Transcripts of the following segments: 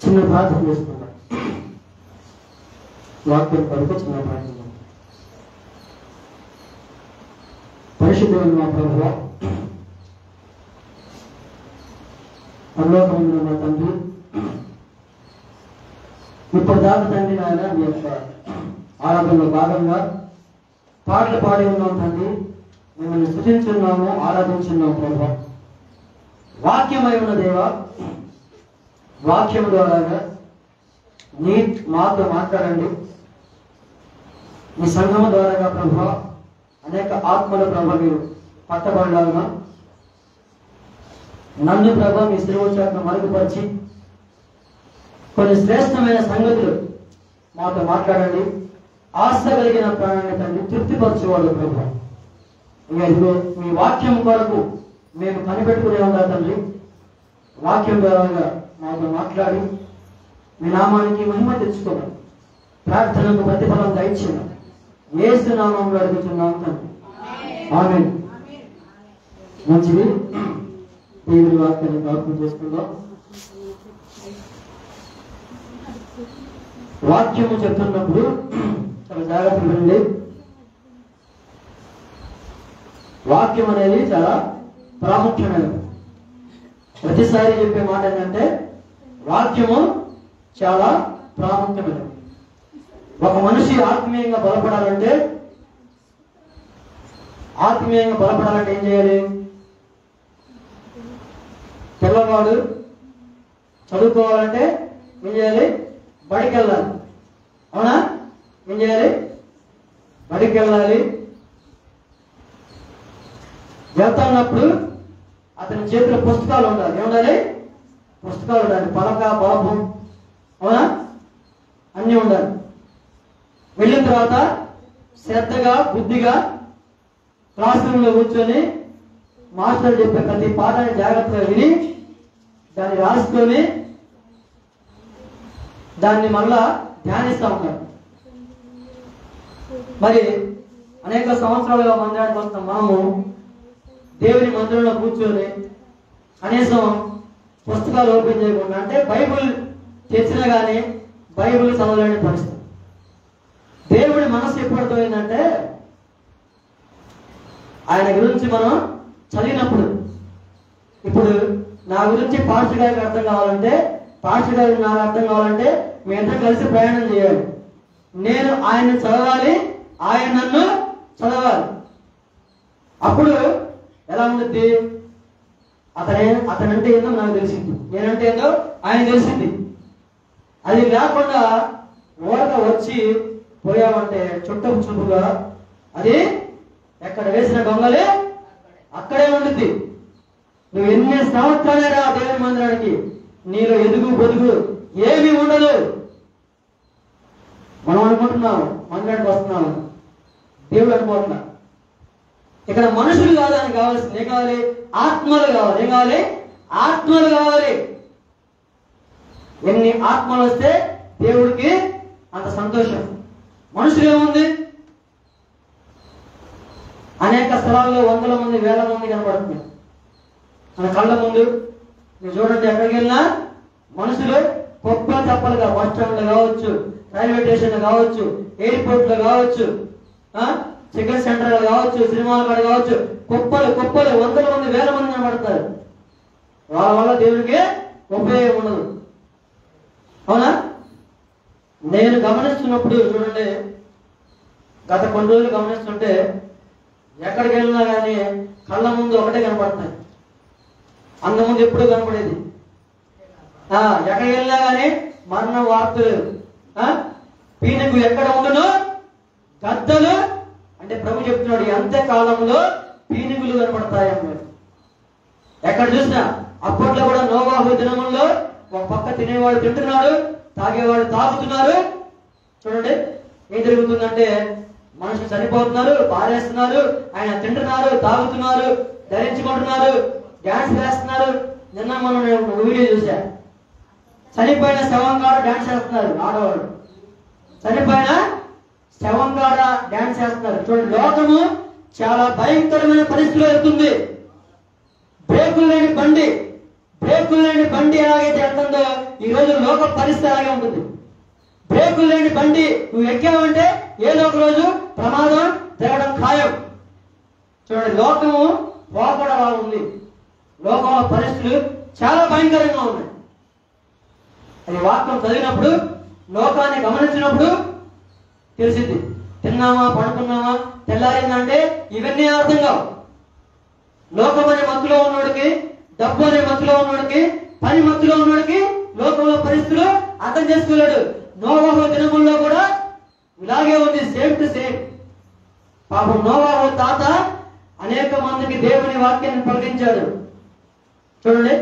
చిన్న ప్రార్థన చేసుకుంటాం. వాక్యం కొరకు చిన్న ప్రార్థన. పరిశుద్ధమైన మా ప్రభువా, పరలోకమున్న మా తండ్రి, ఇప్పటిదాకా తండ్రి నాయన మీ యొక్క ఆరాధనలో భాగంగా పాటలు పాడి ఉన్నాం తండ్రి. మిమ్మల్ని స్తుతించున్నాము, ఆరాధించున్నాము ప్రభువా. వాక్యమై ఉన్న దేవా, వాక్యం ద్వారా నీ మాతో మాట్లాడండి. మీ సంఘం ద్వారా ప్రభువా అనేక ఆత్మల ప్రభ మీరు పట్టబడాలన్నా నన్ను ప్రభ మీ శ్రీవచ్చాలను మరుగుపరిచి కొన్ని శ్రేష్టమైన సంగతులు మాతో మాట్లాడండి. ఆశ కలిగిన ప్రాణాన్ని తండ్రి తృప్తిపరచేవాడు ప్రభు. ఇంకా ఇదిగో మీ వాక్యం కొరకు మేము కనిపెట్టుకునే ఉండాలి తండ్రి. వాక్యం ద్వారా మాతో మాట్లాడి మీ నామానికి మహిమ తెచ్చుకోవాలి. ప్రార్థనకు ప్రతిఫలం దయచేయండి. యేసు నామములో అడుగుతున్నాము తండ్రి, ఆమేన్. మంచిది. దేవుని వాక్యాన్ని ప్రార్థన చేసుకుందాం. వాక్యము చెప్తున్నప్పుడు చాలా జాగ్రత్తగా వినండి. వాక్యం అనేది చాలా ప్రాముఖ్యమైనది. ప్రతిసారి చెప్పే మాట ఏంటంటే వాక్యము చాలా ప్రాముఖ్యమైనది. ఒక మనిషి ఆత్మీయంగా బలపడాలంటే ఏం చేయాలి? పిల్లవాడు చదువుకోవాలంటే ఏం చేయాలి? బడికి వెళ్ళాలి. అవునా? ఏం చేయాలి? బడికి వెళ్ళాలి. వెళ్తున్నప్పుడు అతని చేతిలో పుస్తకాలు ఉండాలి. ఏముండాలి? పుస్తకాలు ఉండాలి. పలక, బాబు, అవునా, అన్నీ ఉండాలి. వెళ్ళిన తర్వాత శ్రద్ధగా, బుద్ధిగా క్లాస్ రూమ్లో కూర్చొని మాస్టర్ చెప్పే ప్రతి పాఠాన్ని జాగ్రత్తగా విని దాన్ని రాసుకొని దాన్ని మళ్ళా ధ్యానిస్తూ ఉంటారు. మరి అనేక సంవత్సరాలుగా మందిరానికి వస్తున్న మనము దేవుని మందిరంలో కూర్చొని కనీసం పుస్తకాలు ఓపెన్ చేయకుండా, అంటే బైబుల్ తెచ్చినా కానీ బైబుల్ చదవలేని పరిస్థితి. దేవుడి మనసు ఎప్పుడు అర్థమైందంటే ఆయన గురించి మనం చదివినప్పుడు, ఇప్పుడు నా గురించి పాస్టర్ గారికి అర్థం కావాలంటే, పాస్టర్ గారికి నాకు అర్థం కావాలంటే మీ ఇద్దరు కలిసి ప్రయాణం చేయాలి. నేను ఆయన్ని చదవాలి, ఆయన నన్ను చదవాలి. అప్పుడు ఎలా ఉంటుంది? అతనంటే ఏందో నాకు తెలిసింది, నేనంటే ఏందో ఆయన తెలిసింది. అది లేకుండా ఓడక వచ్చి పోయామంటే చుట్టపు చూపుగా అది ఎక్కడ వేసిన గొంగలే అక్కడే ఉంటుంది. నువ్వు ఎన్ని సంవత్సరాలైనా దేవుని మందిరానికి, నీలో ఎదుగు బొదుగు ఏమీ ఉండదు. మనం అనుకుంటున్నాము మందిరానికి వస్తున్నాము, దేవుడు అనుకుంటున్నా. ఇక్కడ మనుషులు కాదు, అని కావాల్సింది ఏం కావాలి? ఆత్మలు కావాలి. ఏం కావాలి? ఆత్మలు కావాలి. ఎన్ని ఆత్మలు వస్తే దేవుడికి అంత సంతోషం. మనుషులు ఏముంది? అనేక స్థలాల్లో వందల మంది, వేల మంది కనబడుతుంది మన కళ్ళ ముందు. మీరు చూడండి, ఎక్కడికి వెళ్ళినా మనుషులు గొప్ప తప్పలుగా, బస్ స్టాండ్లు కావచ్చు, రైల్వే స్టేషన్లు కావచ్చు, ఎయిర్పోర్ట్లు కావచ్చు, చికెన్ సెంటర్లు కావచ్చు, సినిమాల కాడ కావచ్చు, కుప్పలు కుప్పలు, వందల మంది, వేల మంది కనబడతారు. వాళ్ళ వల్ల దేవుడికి ఉపయోగం ఉండదు. అవునా? నేను గమనిస్తున్నప్పుడు చూడండి, గత కొన్ని రోజులు గమనిస్తుంటే ఎక్కడికి వెళ్ళినా కానీ కళ్ళ ముందు ఒకటే కనపడతాయి. అంతకుముందు ఎప్పుడు కనపడేది. ఎక్కడికి వెళ్ళినా కానీ మరణ వార్తలు, పీనుగు ఎక్కడ ఉండునో గద్దలు, అంటే ప్రభు చెప్తున్నాడు అంత్య కాలంలో పీనుగులు కనపడతాయి అన్నాడు. ఎక్కడ చూసినా అప్పట్లో కూడా నోవాహు దినముల్లో ఒక పక్క తినేవాడు తింటున్నాడు, తాగేవాడు తాగుతున్నారు. చూడండి ఏం జరుగుతుందంటే మనుషులు చనిపోతున్నారు, పారేస్తున్నారు, ఆయన తింటున్నారు, తాగుతున్నారు, ధరించుకుంటున్నారు, డ్యాన్స్ వేస్తున్నారు. నిన్న మనం ఒక వీడియో చూసా, చనిపోయిన శవం కాడ డ్యాన్స్ చేస్తున్నారు ఆడవాళ్ళు. చనిపోయిన శవం కాడ డ్యాన్స్ చేస్తున్నారు. చూడండి, లోకము చాలా భయంకరమైన పరిస్థితిలో వెళ్తుంది. బ్రేకులు లేని బండి, బ్రేకులు లేని బండి ఎలాగైతే వెళ్తుందో ఈ రోజు లోక పరిస్థితి అలాగే ఉంటుంది. బ్రేకులు లేని బండి నువ్వు ఎక్కావంటే ఏదో ఒక రోజు ప్రమాదం జరగడం ఖాయం. చూడండి, లోకము పోకడలా ఉంది. లోకంలో పరిస్థితులు చాలా భయంకరంగా ఉన్నాయి. అది వాక్యం చదివినప్పుడు, లోకాన్ని గమనించినప్పుడు తెలిసింది. తిన్నామా, పడుకున్నామా, తెల్లారిందంటే ఇవన్నీ అర్థం కావు. లోకం అనే మత్తులో ఉన్నవాడికి, డబ్బు అనే మత్తులో ఉన్నవాడికి, పని మత్తులో ఉన్నవాడికి లోకంలో పరిస్థితులు అర్థం చేసుకోలేడు. నోవాహు దినముల్లో కూడా ఇలాగే ఉంది, సేమ్ టు సేమ్. పాపం నోవాహు తాత అనేక మందికి దేవుని వాక్యాన్ని ప్రకటించాడు. చూడండి,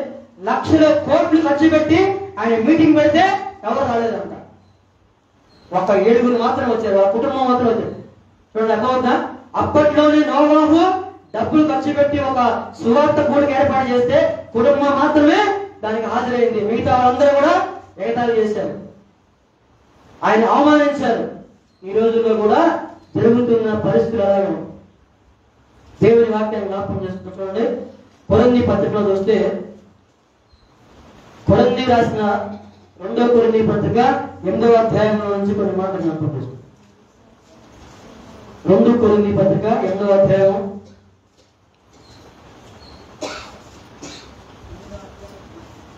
లక్షల కోట్లు ఖర్చు పెట్టి ఆయన మీటింగ్ పెడితే ఎవరు రాలేదంట. ఒక 7 మాత్రం వచ్చారు, ఆ కుటుంబం మాత్రం వచ్చారు. చూడండి, అర్థమవుతుందా? అప్పట్లోనే నోవాహు డబ్బులు ఖర్చు పెట్టి ఒక సువార్త కూడిక ఏర్పాటు చేస్తే కుటుంబం మాత్రమే దానికి హాజరైంది. మిగతా వాళ్ళందరూ కూడా ఎగతాళి చేశారు, ఆయన అవమానించారు. ఈ రోజుల్లో కూడా జరుగుతున్న పరిస్థితులు అలాగే. దేవుని వాక్యాన్ని జ్ఞాపకం చేసుకుంటూ చూడండి, కొరింథీ పత్రికలో చూస్తే, కొరింథీ రాసిన 2వ కొరింథీ పత్రిక 8వ అధ్యాయంలో నుంచి కొన్ని మాటలు జ్ఞాపకం చేసుకుంటాం. 2 కొరింథీ పత్రిక 8వ అధ్యాయం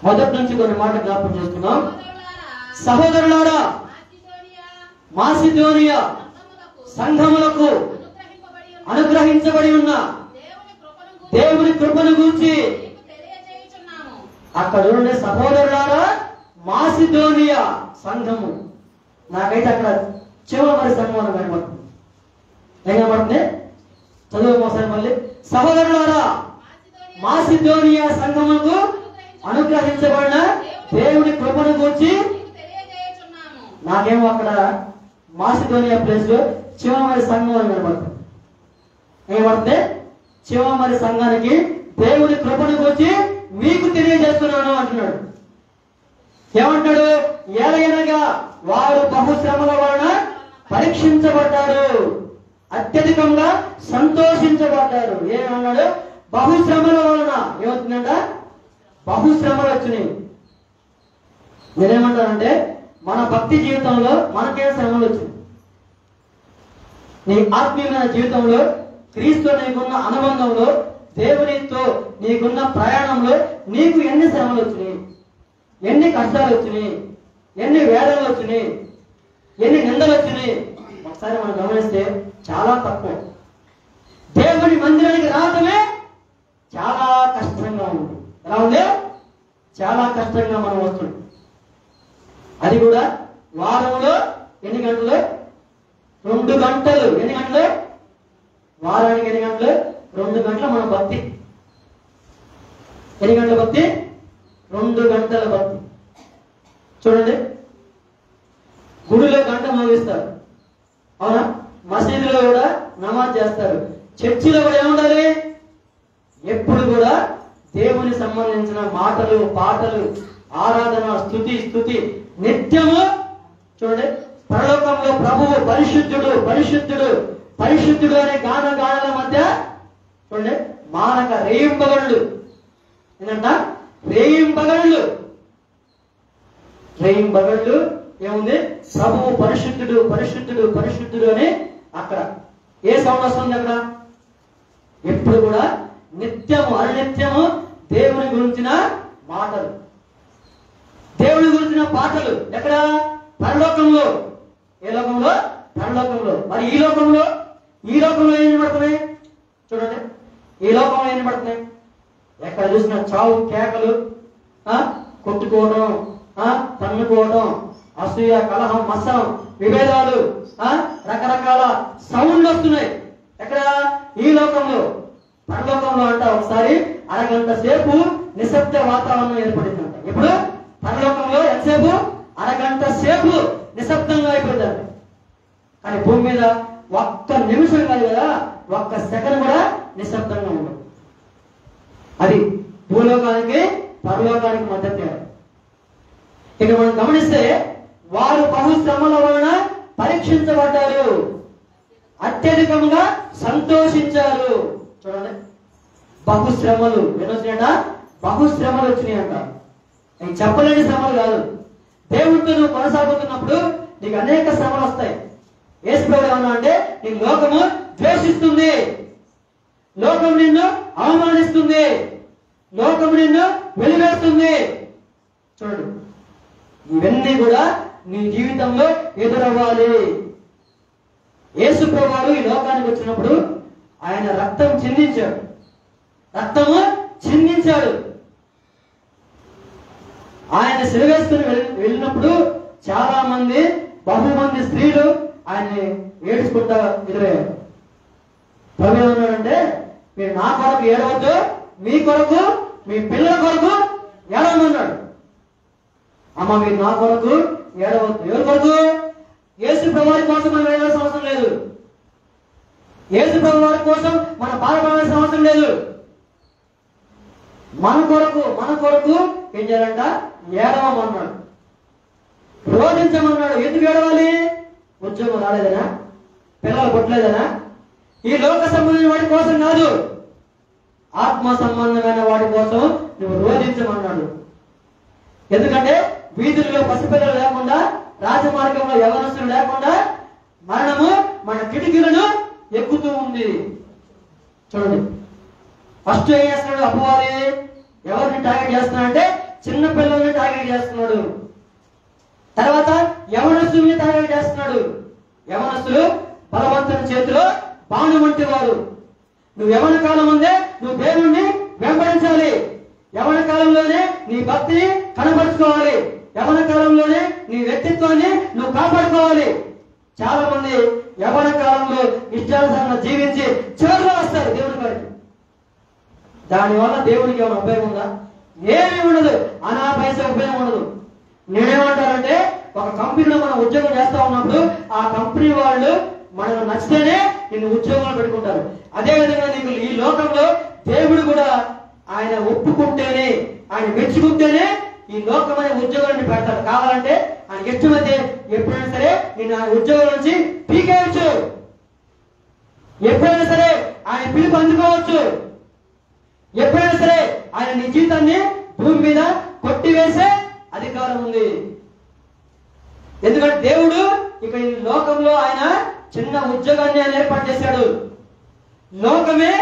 మొదటి నుంచి కొన్ని మాటలు జ్ఞాపకం చేసుకున్నాం. సహోదరులారా, మాసిదోనియా సంఘములకు అనుగ్రహించబడి ఉన్న దేవుని కృపను గూర్చి అక్కడ ఉండే సహోదరులారా, మాసిదోనియా సంఘము. నాకైతే అక్కడ చివరి సంఘం అని కనబడుతుంది. ఏం కనబడుతుంది? చదువు మోసారి మళ్ళీ. సహోదరులారా, మాసిదోనియా సంఘములకు అనుగ్రహించబడిన దేవుని కృపను గూర్చి. నాకేమో అక్కడ మాసిదోనియా ప్లేస్ లో చివరి సంఘం అని కనబడుతుంది. ఏమవుతుంది? చివరి సంఘానికి దేవుని కృపను గూర్చి మీకు తెలియజేస్తున్నాను అంటున్నాడు. ఏమంటాడు? ఎలాగనగా వారు బహుశ్రమల వలన పరీక్షించబడ్డారు, అత్యధికంగా సంతోషించబడ్డారు. ఏమన్నాడు? బహుశ్రమల వలన ఏమవుతుందంట? బహుశ్రమలు వచ్చినాయి. నేనేమంటానంటే, మన భక్తి జీవితంలో మనకే శ్రమలు వచ్చినాయి. నీ ఆత్మీయమైన జీవితంలో, క్రీస్తు నీకున్న అనుబంధంలో, దేవునితో నీకున్న ప్రయాణంలో నీకు ఎన్ని శ్రమలు వచ్చినాయి, ఎన్ని కష్టాలు వచ్చినాయి, ఎన్ని వేదనలు వచ్చినాయి, ఎన్ని నిందలు వచ్చినాయి ఒకసారి మనం గమనిస్తే చాలా తక్కువ. దేవుని మందిరానికి రావడమే చాలా కష్టంగా ఉంది. ఎలా ఉంది? చాలా కష్టంగా మనం వస్తుంది. అది కూడా వారంలో ఎన్ని గంటలు? 2 గంటలు. ఎన్ని గంటలు? వారానికి ఎన్ని గంటలు? 2 గంటలు మన భక్తి. ఎన్ని గంటల భక్తి? 2 గంటల భక్తి. చూడండి, గుడిలో గంట మోగిస్తారు, అవునా? మసీదులో కూడా నమాజ్ చేస్తారు. చర్చిలో కూడా ఏముండాలి? ఎప్పుడు కూడా దేవుని సంబంధించిన మాటలు, పాటలు, ఆరాధన, స్తుతి నిత్యము. చూడండి, పరలోకంలో ప్రభువు పరిశుద్ధుడు పరిశుద్ధుడు పరిశుద్ధుడు అనే గానాల మధ్య చూడండి మానక రేయింపగళ్ళు. ఏంటంట? రేయింపగళ్ళు ఏముంది? ప్రభువు పరిశుద్ధుడు పరిశుద్ధుడు పరిశుద్ధుడు అని అక్కడ ఏ సౌండ్ వస్తుంది? అక్కడ ఎప్పుడు కూడా నిత్యము అనునిత్యము దేవుని గురించిన మాటలు, దేవుని గురించిన పాటలు. ఎక్కడ? పరలోకంలో. ఏ లోకంలో? పరలోకంలో. మరి ఈ లోకంలో ఏం పడుతున్నాయి? చూడండి, ఈ లోకంలో ఏం పడుతున్నాయి? ఎక్కడ చూసిన చావు కేకలు, కొట్టుకోవడం, తన్నుకోవడం, అసూయ, కలహం, మత్సరం, విభేదాలు, రకరకాల సౌండ్లు వస్తున్నాయి. ఎక్కడ? ఈ లోకంలో. పరలోకంలో అంట ఒకసారి అరగంట సేపు నిశ్శబ్ద వాతావరణం ఏర్పడిందంట. ఇప్పుడు పరలోకంలో ఎంతసేపు? అరగంట సేపు నిశ్శబ్దంగా అయిపోయిందంట. కానీ భూమి మీద ఒక్క నిమిషం కాదు కదా, ఒక్క సెకండ్ కూడా నిశ్శబ్దంగా ఉండదు. అది భూలోకానికి పరలోకానికి మధ్య తేడా. ఇక మనం గమనిస్తే, వారు బహుశ్రమల వలన పరీక్షించబడ్డారు, అత్యధికంగా సంతోషించారు. చూడండి, బహుశ్రమలు. ఏమొచ్చినాయట? బహుశ్రమలు వచ్చినాయి అంట. నీకు చెప్పలేని శ్రమలు కాదు. దేవుడితో నువ్వు కొనసాగుతున్నప్పుడు నీకు అనేక శ్రమలు వస్తాయి. యేసు ప్రభువు ఏమన్నా అంటే నీ లోకము ద్వేషిస్తుంది, లోకం నిన్ను అవమానిస్తుంది, లోకం నిన్ను వెలివేస్తుంది. చూడు, ఇవన్నీ కూడా నీ జీవితంలో ఎదురవ్వాలి. యేసు ప్రభువు ఈ లోకానికి వచ్చినప్పుడు ఆయన రక్తం చిందించాడు, రక్తము చిందించాడు. ఆయన సిలువేసుకుని వెళ్ళినప్పుడు చాలా మంది, బహుమంది స్త్రీలు ఆయన్ని ఏడ్చుకుంటా ఎదురయ్యారు. ప్రభు ఏమన్నాడంటే, మీరు నా కొరకు ఏడవద్దు, మీ కొరకు మీ పిల్లల కొరకు ఏడవమన్నాడు. అమ్మ, మీరు నా కొరకు ఏడవద్దు. ఎవరి కొరకు? యేసు ప్రభువారి కోసం మనం ఏడవలసిన అవసరం లేదు. యేసు ప్రభువారి కోసం మనం బాధపడాల్సిన అవసరం లేదు. మన కొరకు ఏం చేయాలంట? ఏడవమన్నాడు, రోధించమన్నాడు. ఎందుకు ఏడవాలి? ఉద్యోగం రాలేదనా? పిల్లలు పుట్టలేదనా? ఈ లోక సంబంధమైన వాటి కోసం కాదు, ఆత్మ సంబంధమైన వాటి కోసం నువ్వు రోధించమన్నాడు. ఎందుకంటే వీధుల్లో పసిపిల్లలు లేకుండా, రాజమార్గంలో యవనస్తులు లేకుండా మరణము మన కిటికీలను ఎక్కుతూ ఉంది. చూడండి, ఫస్ట్ ఏం చేస్తున్నాడు అపవాది? ఎవరిని టార్గెట్ చేస్తున్నాడు అంటే చిన్న పిల్లల్ని టార్గెట్ చేస్తున్నాడు. తర్వాత యవనస్తుల్ని టార్గెట్ చేస్తున్నాడు. యవనస్తులు బలవంతుని చేతిలో బాణం వంటి వారు. నువ్వు యవన కాలం ఉందే నువ్వు దేవుణ్ణి వెంబడించాలి. యవన కాలంలోనే నీ భక్తిని కనబరుచుకోవాలి. యవన కాలంలోనే నీ వ్యక్తిత్వాన్ని నువ్వు కాపాడుకోవాలి. చాలా మంది యవన కాలంలో ఇష్టానుసారంగా జీవించి చివరిలో వస్తారు దేవుడి కాడికి. దానివల్ల దేవుడికి ఏమైనా ఉపయోగం ఉందా? ఏమీ ఉండదు. అనా పైసా ఉపయోగం ఉండదు. నేనేమంటానంటే, ఒక కంపెనీలో మనం ఉద్యోగం చేస్తా ఉన్నప్పుడు ఆ కంపెనీ వాళ్ళు మనకు నచ్చితేనే నిన్ను ఉద్యోగంలో పెట్టుకుంటారు. అదేవిధంగా నీకు ఈ లోకంలో దేవుడు కూడా ఆయన ఒప్పుకుంటేనే, ఆయన మెచ్చుకుంటేనే ఈ లోకమైన ఉద్యోగాన్ని పెడతాడు. కావాలంటే ఆయన ఇష్టమైతే ఎప్పుడైనా సరే నేను ఆయన ఉద్యోగం నుంచి పీకేయచ్చు, ఎప్పుడైనా సరే ఆయన పిలుపు అందుకోవచ్చు, ఎప్పుడైనా సరే ఆయన నీ జీవితాన్ని భూమి మీద కొట్టివేసే అధికారం ఉంది. ఎందుకంటే దేవుడు ఇక ఈ లోకంలో ఆయన చిన్న ఉద్యోగాన్ని ఆయన ఏర్పాటు చేశాడు. లోకమే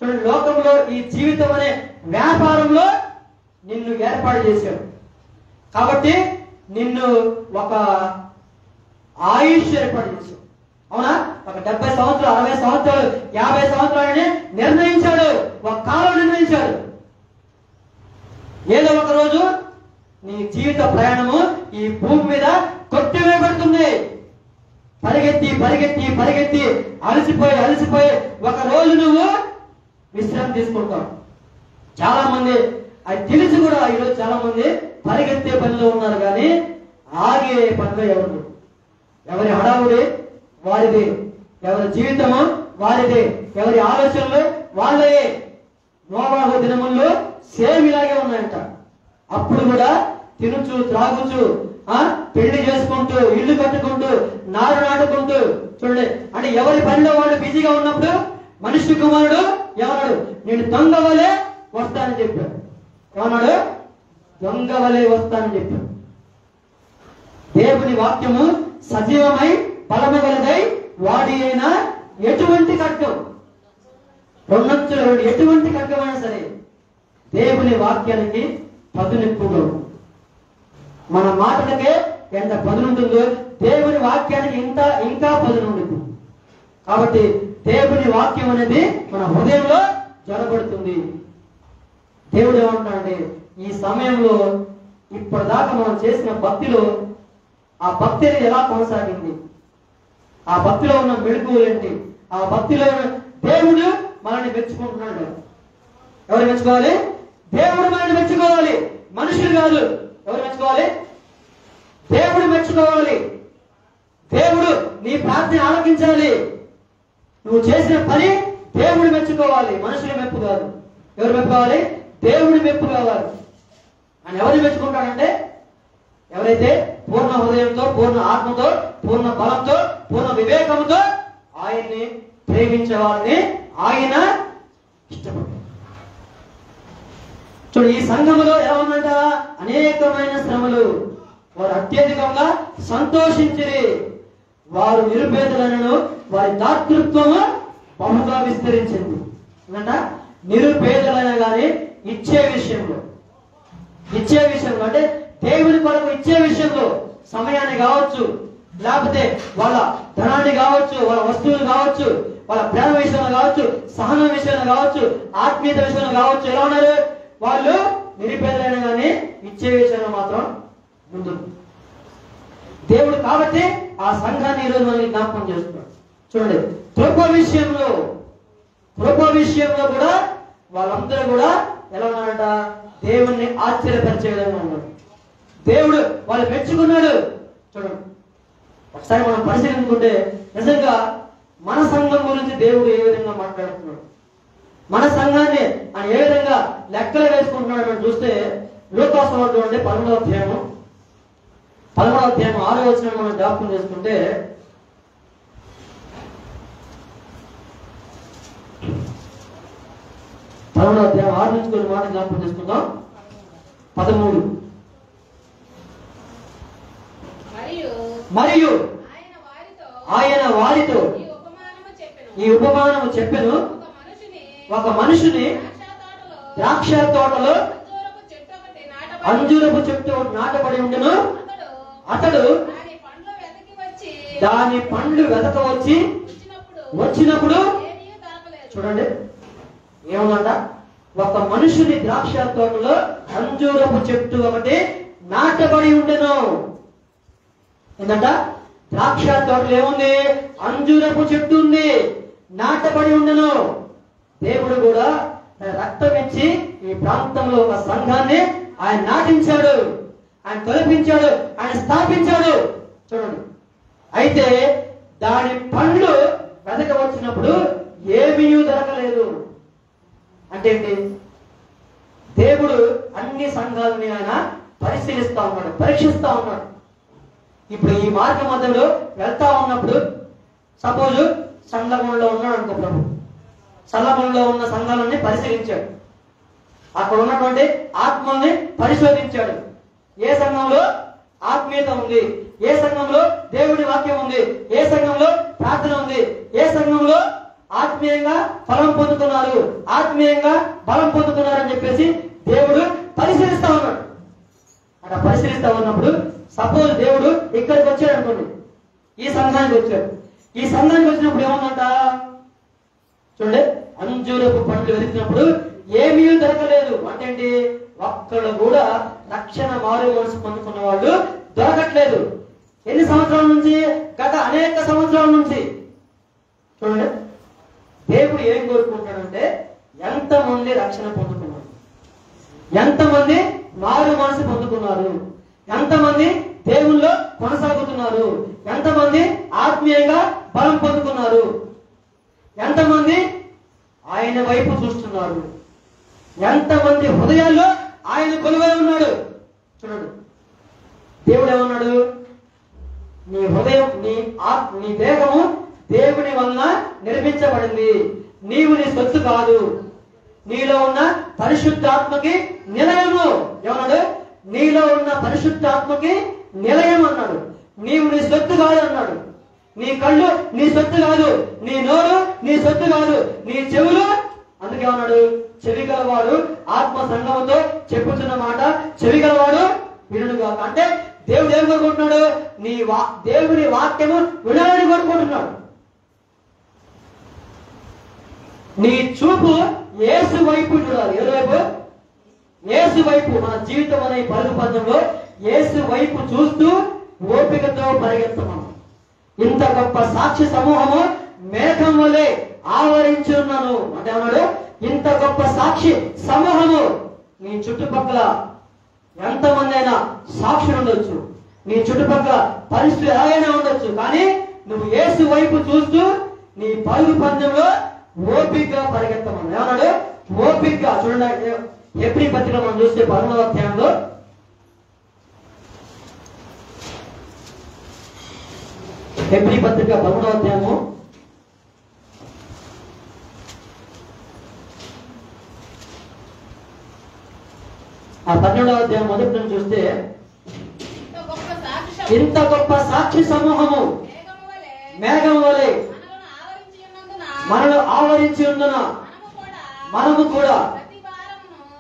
చూడండి, లోకంలో ఈ జీవితం అనే వ్యాపారంలో నిన్ను ఏర్పాటు చేశాడు. కాబట్టి నిన్ను ఒక ఆయుష్ ఏర్పాటు చేశాడు. అవునా? ఒక 70 సంవత్సరాలు, 60 సంవత్సరాలు, 50 సంవత్సరాలని నిర్ణయించాడు. ఒక కాలం నిర్ణయించాడు. ఏదో ఒక రోజు నీ జీవిత ప్రయాణము ఈ భూమి మీద కొట్టివేయబడుతుంది. పరిగెత్తి పరిగెత్తి పరిగెత్తి అలసిపోయి ఒక రోజు నువ్వు విశ్రాంతి తీసుకుంటావు. చాలా మంది అది తెలిసి కూడా ఈరోజు చాలా మంది పరిగెత్తే పనిలో ఉన్నారు, కానీ ఆగే పనిలో ఎవరు? ఎవరి హడావుడి వారిది, ఎవరి జీవితము వారిది, ఎవరి ఆలోచనలు వాళ్ళే. నోవాహు దినముల్లో సేమ్ ఇలాగే ఉన్నాయంట. అప్పుడు కూడా తినుచు త్రాగుచు పెళ్లి చేసుకుంటూ ఇల్లు కట్టుకుంటూ నారు నాటుకుంటూ, చూడండి, అంటే ఎవరి పనిలో వాళ్ళు బిజీగా ఉన్నప్పుడు మనిషి కుమారుడు ఏమన్నాడు? నేను దొంగ వలె వస్తానని చెప్పాడు. ఏమన్నాడు? దొంగ వలె వస్తానని చెప్పాడు. దేవుని వాక్యము సజీవమై బలము గలదై వాడి అయినా ఎటువంటి ఖడ్గం, రెండంచుల ఎటువంటి ఖడ్గమైనా సరే దేవుని వాక్యానికి పదునెక్కువగా ఉంటుంది. మన మాటలకే ఎంత పదునుంటుందో దేవుని వాక్యానికి ఇంకా పదునుంటుంది. కాబట్టి దేవుని వాక్యం అనేది మన హృదయంలో జొరబడుతుంది. దేవుడు ఏమంటున్నాడంటే, ఈ సమయంలో ఇప్పటిదాకా మనం చేసిన భక్తిలో ఆ భక్తి అనేది ఎలా కొనసాగింది, ఆ భక్తిలో ఉన్న మెళుకువలు ఏంటి, ఆ భక్తిలో దేవుడు మనల్ని మెచ్చుకుంటున్నాడు. ఎవరు మెచ్చుకోవాలి? దేవుడు మనల్ని మెచ్చుకోవాలి, మనుషులు కాదు. ఎవరు మెచ్చుకోవాలి? దేవుడు మెచ్చుకోవాలి. దేవుడు నీ ప్రార్థన ఆలకించాలి. నువ్వు చేసిన పని దేవుడు మెచ్చుకోవాలి, మనుషులు మెప్పు కాదు. ఎవరు మెప్పు కావాలి? దేవుడి మెప్పు కావాలి. ఆయన ఎవరిని మెచ్చుకుంటాడంటే, ఎవరైతే పూర్ణ హృదయంతో, పూర్ణ ఆత్మతో, పూర్ణ బలంతో, పూర్ణ వివేకంతో ఆయన్ని ప్రేమించే వారిని ఆయన ఇష్టపడతాడు. చూడు, ఈ సంఘములో ఎలా ఉందంట? అనేకమైన శ్రమలు. వారు అత్యధికంగా సంతోషించిరి. వారు నిరుపేదలను వారి దాతృత్వము బహుగా విస్తరించింది. ఏంటంట? నిరుపేదలైన కానీ ఇచ్చే విషయంలో అంటే దేవుని కొరకు ఇచ్చే విషయంలో, సమయాన్ని కావచ్చు, లేకపోతే వాళ్ళ ధనాన్ని కావచ్చు, వాళ్ళ వస్తువులు కావచ్చు, వాళ్ళ ప్రేమ విషయంలో కావచ్చు, సహనం విషయంలో కావచ్చు, ఆత్మీయత విషయంలో కావచ్చు, ఎలా ఉన్నారు? వాళ్ళు నిరుపేదలైన కానీ ఇచ్చే విషయంలో మాత్రం ముందు దేవుడు. కాబట్టి ఆ సంఘాన్ని ఈరోజు మనకి జ్ఞాపకం చేస్తున్నాడు. చూడండి, కృప విషయంలో కూడా వాళ్ళందరూ కూడా ఎలా ఉన్నారంట? దేవుణ్ణి ఆశ్చర్యపరిచే విధంగా ఉన్నాడు. దేవుడు వాళ్ళు మెచ్చుకున్నాడు. చూడండి, ఒకసారి మనం పరిశీలించుకుంటే నిజంగా మన సంఘం గురించి దేవుడు ఏ విధంగా మాట్లాడుతున్నాడు, మన సంఘాన్ని ఆయన ఏ విధంగా లెక్కలు వేసుకుంటున్నాడు అని చూస్తే, లూకా సువార్త చూడండి 11వ అధ్యాయం 6వ వచనం మనం జ్ఞాపకం చేసుకుంటే, అధ్యాయం 6 నుంచి కొన్ని మాట జ్ఞాపకం చేసుకుందాం. 13. మరియు ఆయన వారితో ఈ ఉపమానము చెప్పెను. ఒక మనుషుని ద్రాక్ష తోటలో అంజూరపు చెట్టు నాటబడి ఉండెను. అతడు దాని పండ్లు వెతక వచ్చినప్పుడు చూడండి ఏమన్నా, ఒక మనుషుని ద్రాక్ష తోటలో అంజూరపు చెట్టు ఒకటి నాటబడి ఉండెను. ఏంటంట? ద్రాక్ష తోటలో ఏముంది? అంజూరపు చెట్టు ఉంది, నాటబడి ఉండెను. దేవుడు కూడా రక్తం ఇచ్చి ఈ ప్రాంతంలో ఒక సంఘాన్ని ఆయన నాటించాడు, ఆయన తొలపించాడు, ఆయన స్థాపించాడు. చూడండి, అయితే దాని పండ్లు వెతక వచ్చినప్పుడు ఏమీ దొరకలేదు. అంటే ఏంటి? దేవుడు అన్ని సంఘాలని ఆయన పరిశీలిస్తా ఉన్నాడు, పరీక్షిస్తా ఉన్నాడు. ఇప్పుడు ఈ మార్గ మధ్యలో వెళ్తా ఉన్నప్పుడు సపోజ్ సంఘంలో ఉన్నాడు అనుకో, ప్రభు సంఘంలో ఉన్న సంఘాలన్నీ పరిశీలించాడు, అక్కడ ఉన్నటువంటి ఆత్మల్ని పరిశోధించాడు. ఏ సంఘంలో ఆత్మీయత ఉంది, ఏ సంఘంలో దేవుడి వాక్యం ఉంది, ఏ సంఘంలో ప్రార్థన ఉంది, ఏ సంఘంలో ఆత్మీయంగా ఫలం పొందుతున్నారు, ఆత్మీయంగా బలం పొందుతున్నారు అని చెప్పేసి దేవుడు పరిశీలిస్తా ఉన్నాడు. అలా పరిశీలిస్తా ఉన్నప్పుడు సపోజ్ దేవుడు ఇక్కడికి వచ్చాడు అనుకోండి, ఈ సంఘానికి వచ్చాడు. ఈ సంఘానికి వచ్చినప్పుడు ఏముందంట? చూడండి, అంజూరపు పండ్లు వెతికినప్పుడు ఏమీ దొరకలేదు. అంటే ఏంటి? ఒక్కడు కూడా రక్షణ మారు మనసు పొందుకున్న వాళ్ళు దొరకట్లేదు. ఎన్ని సంవత్సరాల నుంచి? గత అనేక సంవత్సరాల నుంచి. చూడండి, దేవుడు ఏం కోరుకుంటాడంటే ఎంతమంది రక్షణ పొందుకున్నారు, ఎంతమంది మారు మనసు పొందుకున్నారు, ఎంతమంది దేవుల్లో కొనసాగుతున్నారు, ఎంతమంది ఆత్మీయంగా బలం పొందుకున్నారు, ఎంతమంది ఆయన వైపు చూస్తున్నారు, ఎంతమంది హృదయాల్లో ఆయన కొలువై ఉన్నాడు. చూడండి, దేవుడు ఏమన్నాడు? నీ హృదయం, నీ దేహము దేవుని వలన నిర్మించబడింది, నీవు నీ సొత్తు కాదు, నీలో ఉన్న పరిశుద్ధాత్మకి నిలయము. ఏమన్నాడు? నీలో ఉన్న పరిశుద్ధాత్మకి నిలయం అన్నాడు. నీవు నీ సొత్తు కాదు అన్నాడు. నీ కళ్ళు నీ సొత్తు కాదు, నీ నోరు నీ సొత్తు కాదు, నీ చెవులు. అందుకే అన్నాడు, చెవి గలవాడు ఆత్మ సంగమంతో చెప్పుతున్న మాట చెవి గలవాడు వినుడుగా. అంటే దేవుడు ఏం కోరుకుంటున్నాడు? దేవుని వాక్యము వినాలని కోరుకుంటున్నాడు. నీ చూపు యేసు వైపు చూడాలి. ఎవరి వైపు? యేసు వైపు. మన జీవితం అనే పరుగు పందెంలో యేసు వైపు చూస్తూ ఓపికతో పరిగెత్తమను. ఇంత గొప్ప సాక్షి సమూహము మేఘం వలె ఆవరించున్నాను అంటే అన్నాడు. ఇంత గొప్ప సాక్షి సమూహము నీ చుట్టుపక్కల ఎంతమంది అయినా సాక్షులు ఉండొచ్చు, నీ చుట్టుపక్కల పరిస్థితి ఎలాగైనా ఉండొచ్చు, కానీ నువ్వు యేసు వైపు చూస్తూ నీ పరుగు పందెంలో ఓపికగా పరిగెత్తమను. ఏమన్నాడు? ఓపికగా. చూడండి, హెబ్రీ పత్రిక మనం చూస్తే 11వ అధ్యాయంలో హెబ్రీ పత్రిక 11వ అధ్యాయము 11 12వ అధ్యాయం మొదటి నుంచి చూస్తే, ఇంత గొప్ప సాక్షి సమూహము మేఘము వలె మనలో ఆవరించి ఉన్నన మనము కూడా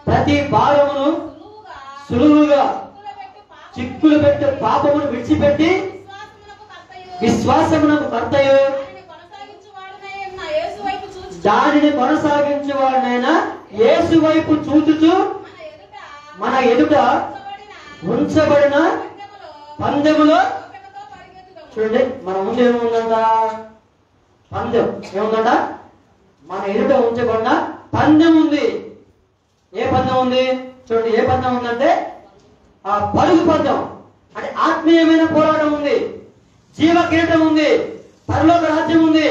ప్రతి భారమును సులువుగా చిక్కులు పెట్టి పాపమును విడిచిపెట్టి విశ్వాసమునకు కర్తయు దానిని కొనసాగించేవాడినైనా యేసు వైపు చూచుచు మన ఎదుట ఉంచబడిన పందెములో. చూడండి, మన ముందు ఏముందంట? పందెం. ఏముందంట? మన ఎదుట ఉంచబడిన పందెం ఉంది. ఏ పందెం ఉంది? చూడండి, ఏ పందెం ఉందంటే ఆ పరుగు పందెం. అంటే ఆత్మీయమైన పోరాటం ఉంది, జీవ కిరీటం ఉంది, పరలోక రాజ్యం ఉంది,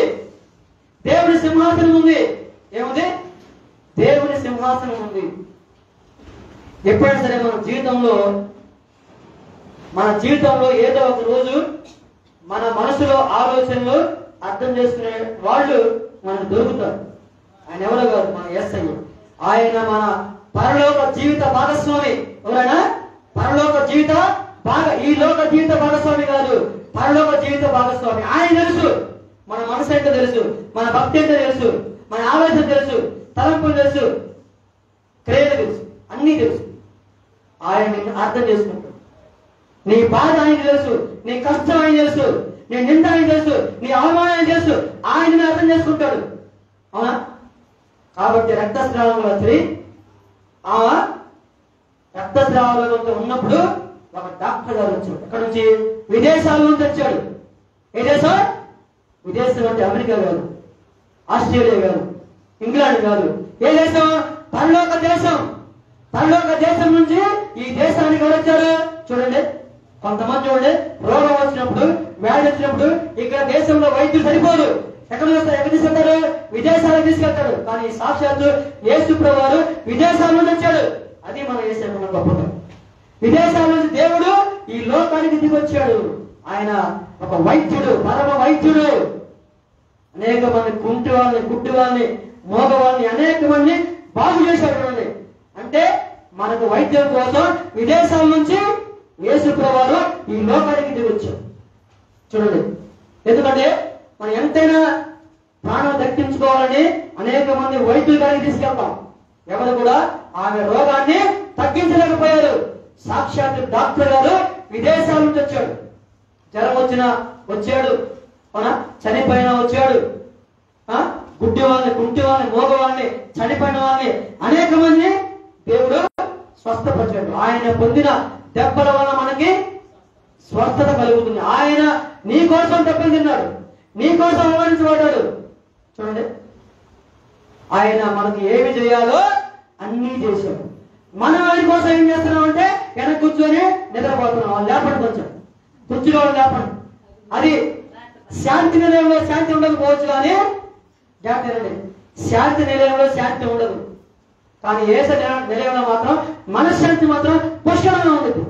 దేవుని సింహాసనం ఉంది. ఏముంది? దేవుని సింహాసనం ఉంది. ఎప్పుడైనా సరే మన జీవితంలో ఏదో ఒక రోజు మన మనసులో ఆలోచనలు అర్థం చేసుకునే వాళ్ళు మనకు దొరుకుతారు. ఆయన ఎవరో కాదు, మన యేసయ్య. ఆయన మన పరలోక జీవిత భాగస్వామి. ఎవరైనా పరలోక జీవిత ఈ లోక జీవిత భాగస్వామి కాదు, పరలోక జీవిత భాగస్వామి. ఆయన తెలుసు, మన మనసు ఏంటో తెలుసు, మన భక్తి ఏంటో తెలుసు, మన ఆలోచన తెలుసు, తలంపులు తెలుసు, క్రియలు తెలుసు, అన్నీ తెలుసు. ఆయన నిన్ను అర్థం చేసుకుంటాడు. నీ బాధ ఆయన తెలుసు, నీ కష్టం ఆయన తెలుసు, నీ నింద ఆయన తెలుసు, నీ అవమానం ఆయన తెలుసు. ఆయనని అర్థం చేసుకుంటాడు. అవునా? కాబట్టి రక్తస్రావంలో స్త్రీ ఆమె రక్తస్రావంలో ఉన్నప్పుడు ఒక డాక్టర్ గారు వచ్చాడు. ఎక్కడి నుంచి? విదేశాల నుంచి వచ్చాడు. ఏ దేశం? విదేశం అంటే అమెరికా కాదు, ఆస్ట్రేలియా కాదు, ఇంగ్లాండ్ కాదు. ఏ దేశం? పరలోక దేశం. పరలోక దేశం నుంచి ఈ దేశానికి ఎవరు వచ్చారు? చూడండి, కొంతమంది చూడండి, రోగం వచ్చినప్పుడు, వ్యాధి వచ్చినప్పుడు ఇక్కడ దేశంలో వైద్యులు సరిపోదు. ఎక్కడ తీసుకెళ్తారు? విదేశాలకు తీసుకెళ్తారు. కానీ సాక్షాత్తు యేసు ప్రభువు విదేశాల నుండి వచ్చాడు. అది మన యేసయ్య గొప్పతనం. విదేశాల నుంచి దేవుడు ఈ లోకానికి దిగొచ్చాడు. ఆయన ఒక వైద్యుడు, పరమ వైద్యుడు. అనేక మంది కుంటి వాళ్ళని, గుడ్డి వాళ్ళని, మోగ వాళ్ళని అనేక మంది బాగు చేశాడు. అంటే మనకు వైద్యం కోసం విదేశాల నుంచి యేసు ప్రభువు ఈ లోకానికి దిగొచ్చాడు. చూడండి, ఎందుకంటే మనం ఎంతైనా ప్రాణం దక్కించుకోవాలని అనేక మంది వైద్యుల గారికి తీసుకెళ్తాం. ఎవరు కూడా ఆమె రోగాన్ని తగ్గించలేకపోయారు. సాక్షాత్ డాక్టర్ గారు విదేశాల నుంచి వచ్చాడు. జ్వరం వచ్చినా వచ్చాడు, చనిపోయినా వచ్చాడు. గుడ్డి వాళ్ళని, కుంటి వాళ్ళని, మోగ వాళ్ళని, చనిపోయిన వాళ్ళని అనేక మంది దేవుడు స్వస్థపరిచాడు. ఆయన పొందిన దెబ్బల వల్ల మనకి స్వస్థత కలుగుతుంది. ఆయన నీ కోసం దెబ్బలు తిన్నాడు, నీ కోసం అవమానించబడ్డాడు. చూడండి, ఆయన మనకి ఏమి చేయాలో అన్నీ చేశాడు. మనం ఆయన కోసం ఏం చేస్తున్నామంటే వెనక్కి కూర్చొని నిద్రపోతున్నాం. వాళ్ళు లేపండి, కొంచెం కుర్చీలో లేపండి. అది శాంతి నిలయంలో శాంతి ఉండకపోవచ్చు, కానీ జాగ్రత్త, శాంతి నిలయంలో శాంతి ఉండదు. కానీ ఏస నిలయంలో మాత్రం మనశ్శాంతి మాత్రం పుష్కలంగా ఉండదు.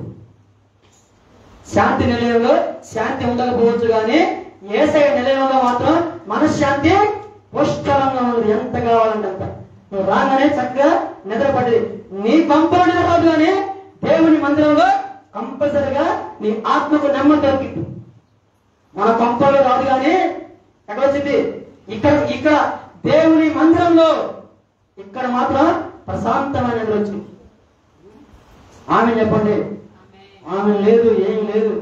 శాంతి నిలయంలో శాంతి ఉండకపోవచ్చు, కానీ యేసయ్య నిలయంలో మాత్రం మనశ్శాంతి పుష్కలంగా ఉండదు. ఎంత కావాలంటే అంత. నువ్వు రాగానే చక్కగా నిద్రపడ్డది. నీ పంపలో నిద్రపోదు, కానీ దేవుని మందిరంలో కంపల్సరిగా నీ ఆత్మకు నెమ్మది దొరికింది. మన పంపలో రాదు, కానీ ఎక్కడ వచ్చింది? ఇక్కడ దేవుని మందిరంలో ఇక్కడ మాత్రం ప్రశాంతమైన నిద్ర వచ్చింది. ఆమె చెప్పండి. ఆమె లేదు, ఏం లేదు,